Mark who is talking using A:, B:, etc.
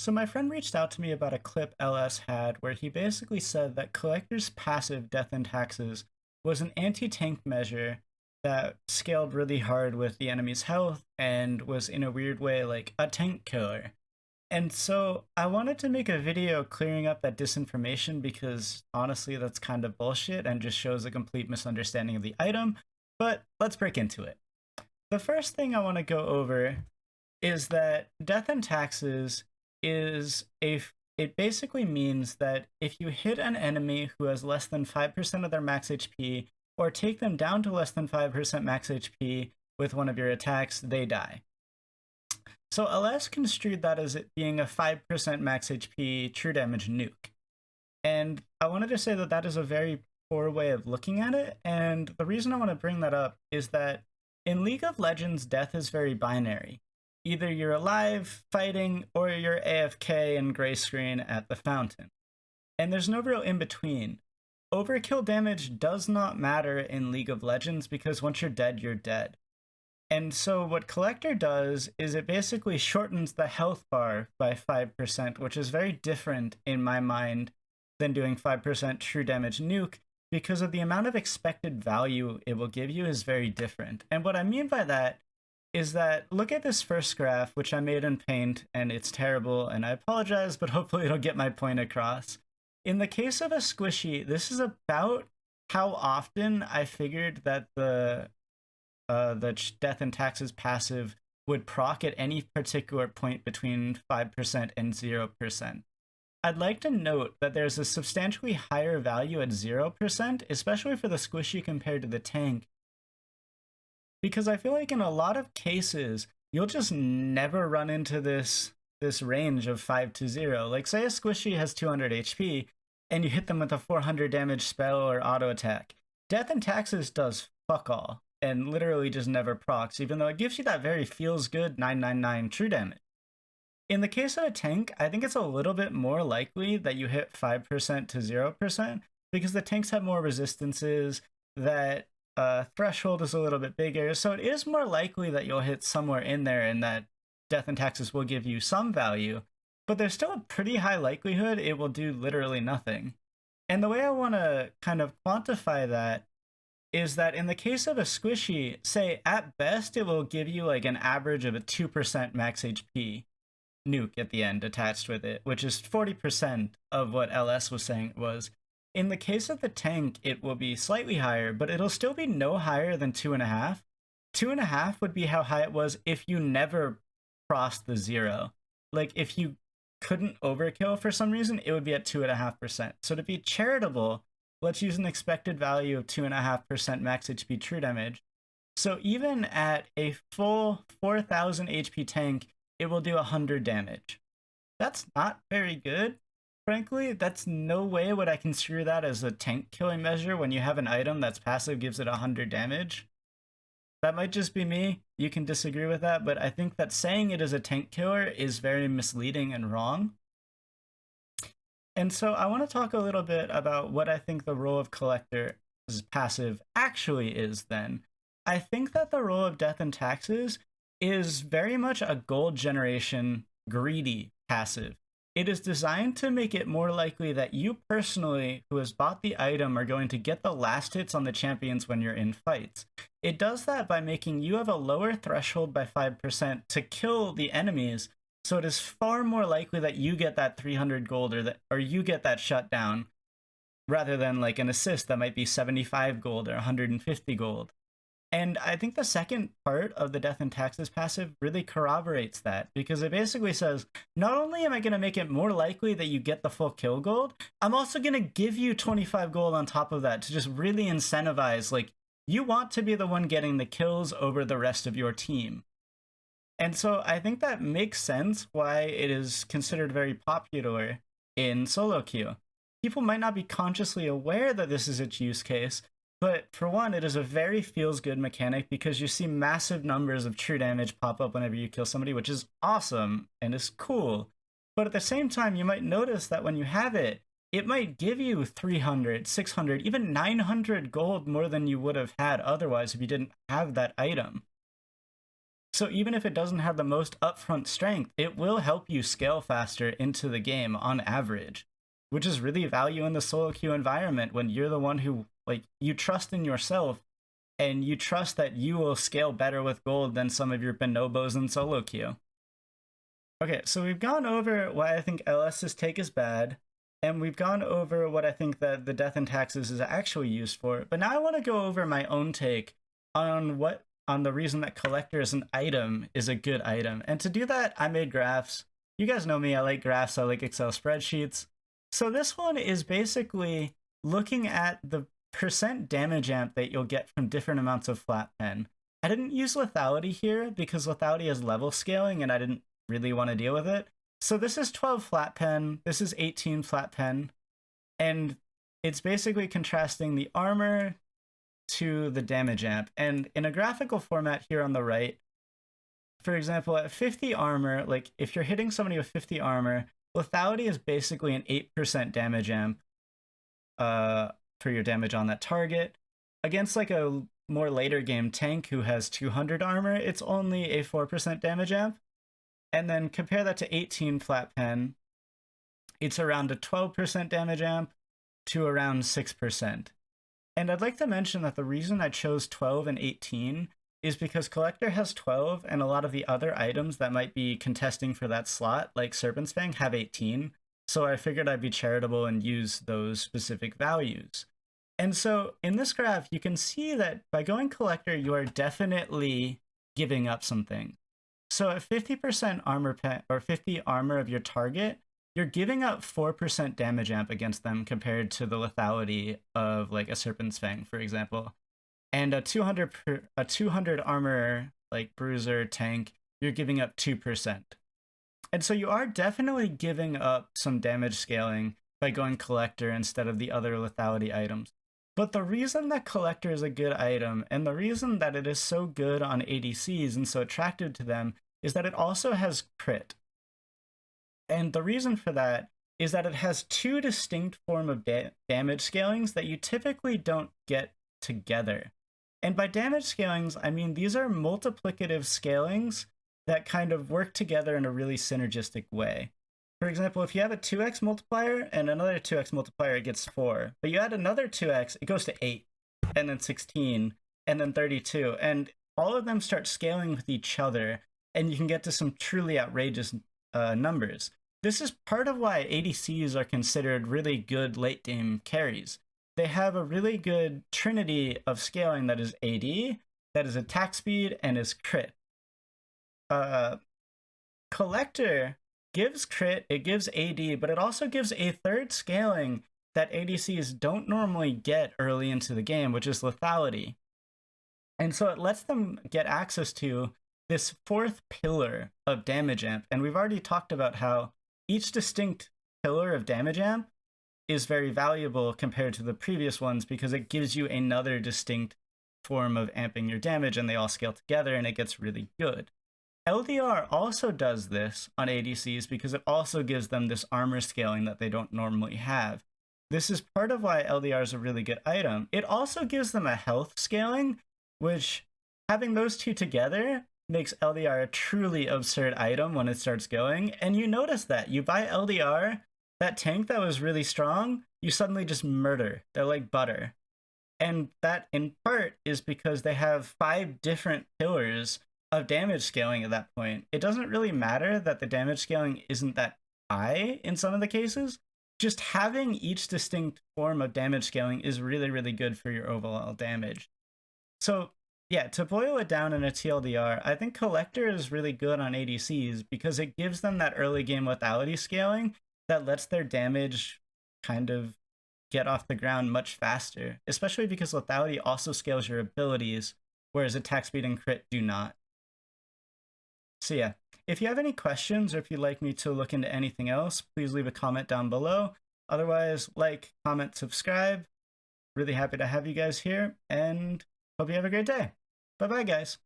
A: So my friend reached out to me about a clip LS had where he basically said that Collector's passive Death and Taxes was an anti-tank measure that scaled really hard with the enemy's health and was in a weird way like a tank killer. And so I wanted to make a video clearing up that disinformation because honestly that's kind of bullshit and just shows a complete misunderstanding of the item, but let's break into it. The first thing I want to go over is that Death and Taxes is it basically means that if you hit an enemy who has less than 5% of their max HP or take them down to less than 5% max HP with one of your attacks, they die. So LS construed that as it being a 5% max HP true damage nuke. And I wanted to say that that is a very poor way of looking at it, and the reason I want to bring that up is that in League of Legends, death is very binary. Either you're alive, fighting, or you're AFK and gray screen at the fountain. And there's no real in-between. Overkill damage does not matter in League of Legends because once you're dead, you're dead. And so what Collector does is it basically shortens the health bar by 5%, which is very different in my mind than doing 5% true damage nuke because of the amount of expected value it will give you is very different. And what I mean by that is that look at this first graph, which I made in Paint, and it's terrible, and I apologize, but hopefully it'll get my point across. In the case of a squishy, this is about how often I figured that the Death and Taxes passive would proc at any particular point between 5% and 0%. I'd like to note that there's a substantially higher value at 0%, especially for the squishy compared to the tank, because I feel like in a lot of cases, you'll just never run into this range of 5 to 0. Like say a squishy has 200 HP, and you hit them with a 400 damage spell or auto attack. Death and Taxes does fuck all, and literally just never procs, even though it gives you that very feels good 999 true damage. In the case of a tank, I think it's a little bit more likely that you hit 5% to 0% because the tanks have more resistances, that threshold is a little bit bigger, so it is more likely that you'll hit somewhere in there and that Death and Taxes will give you some value, but there's still a pretty high likelihood it will do literally nothing. And the way I want to kind of quantify that is that in the case of a squishy, say at best it will give you like an average of a 2% max HP nuke at the end attached with it, which is 40% of what LS was saying it was. In the case of the tank, it will be slightly higher, but it'll still be no higher than 2.5. 2.5 would be how high it was if you never crossed the 0. Like if you couldn't overkill for some reason, it would be at 2.5%. So to be charitable, let's use an expected value of 2.5% max HP true damage. So even at a full 4000 HP tank, it will do 100 damage. That's not very good. Frankly, that's no way would I consider that as a tank killing measure when you have an item that's passive gives it 100 damage. That might just be me. You can disagree with that, but I think that saying it is a tank killer is very misleading and wrong. And so I want to talk a little bit about what I think the role of Collector's passive actually is then. I think that the role of Death and Taxes is very much a gold generation greedy passive. It is designed to make it more likely that you personally, who has bought the item, are going to get the last hits on the champions when you're in fights. It does that by making you have a lower threshold by 5% to kill the enemies, so it is far more likely that you get that 300 gold or you get that shutdown, rather than like an assist that might be 75 gold or 150 gold. And I think the second part of the Death and Taxes passive really corroborates that, because it basically says, not only am I going to make it more likely that you get the full kill gold, I'm also going to give you 25 gold on top of that to just really incentivize, like, you want to be the one getting the kills over the rest of your team. And so I think that makes sense why it is considered very popular in solo queue. People might not be consciously aware that this is its use case, but for one, it is a very feels-good mechanic because you see massive numbers of true damage pop up whenever you kill somebody, which is awesome and is cool. But at the same time, you might notice that when you have it, it might give you 300, 600, even 900 gold more than you would have had otherwise if you didn't have that item. So even if it doesn't have the most upfront strength, it will help you scale faster into the game on average, which is really value in the solo queue environment when you're the one who, like, you trust in yourself and you trust that you will scale better with gold than some of your bonobos in solo queue. Okay, so we've gone over why I think LS's take is bad, and we've gone over what I think that the death and taxes is actually used for. But now I want to go over my own take on the reason that collector as an item is a good item. And to do that, I made graphs. You guys know me, I like graphs, I like Excel spreadsheets. So this one is basically looking at the percent damage amp that you'll get from different amounts of flat pen. I didn't use lethality here because lethality is level scaling and I didn't really want to deal with it. So this is 12 flat pen, this is 18 flat pen, and it's basically contrasting the armor to the damage amp. And in a graphical format here on the right, for example, at 50 armor, like if you're hitting somebody with 50 armor, lethality is basically an 8% damage amp for your damage on that target. Against like a more later game tank who has 200 armor, it's only a 4% damage amp. And then compare that to 18 flat pen, it's around a 12% damage amp to around 6%. And I'd like to mention that the reason I chose 12 and 18 is because Collector has 12 and a lot of the other items that might be contesting for that slot, like Serpent's Fang, have 18. So I figured I'd be charitable and use those specific values. And so in this graph, you can see that by going Collector, you are definitely giving up something. So at 50% armor or 50 armor of your target, you're giving up 4% damage amp against them compared to the lethality of like a Serpent's Fang, for example. And a 200 armor like bruiser tank, you're giving up 2%. And so you are definitely giving up some damage scaling by going collector instead of the other lethality items. But the reason that collector is a good item, and the reason that it is so good on ADCs and so attractive to them, is that it also has crit. And the reason for that is that it has two distinct forms of damage scalings that you typically don't get together. And by damage scalings, I mean these are multiplicative scalings that kind of work together in a really synergistic way. For example, if you have a 2x multiplier and another 2x multiplier, it gets 4. But you add another 2x, it goes to 8, and then 16, and then 32. And all of them start scaling with each other, and you can get to some truly outrageous numbers. This is part of why ADCs are considered really good late game carries. They have a really good trinity of scaling that is AD, that is attack speed, and is crit. Collector gives crit, it gives AD, but it also gives a third scaling that ADCs don't normally get early into the game, which is lethality. And so it lets them get access to this fourth pillar of damage amp. And we've already talked about how each distinct pillar of damage amp is very valuable compared to the previous ones because it gives you another distinct form of amping your damage and they all scale together and it gets really good. LDR also does this on ADCs because it also gives them this armor scaling that they don't normally have. This is part of why LDR is a really good item. It also gives them a health scaling, which having those two together makes LDR a truly absurd item when it starts going. And you notice that. You buy LDR, that tank that was really strong, you suddenly just murder. They're like butter. And that in part is because they have 5 different pillars of damage scaling at that point. It doesn't really matter that the damage scaling isn't that high in some of the cases. Just having each distinct form of damage scaling is really, really good for your overall damage. So yeah, to boil it down in a TLDR, I think Collector is really good on ADCs because it gives them that early game lethality scaling that lets their damage kind of get off the ground much faster, especially because lethality also scales your abilities, whereas attack speed and crit do not. So yeah, if you have any questions or if you'd like me to look into anything else, please leave a comment down below. Otherwise, like, comment, subscribe. Really happy to have you guys here and hope you have a great day. Bye-bye, guys.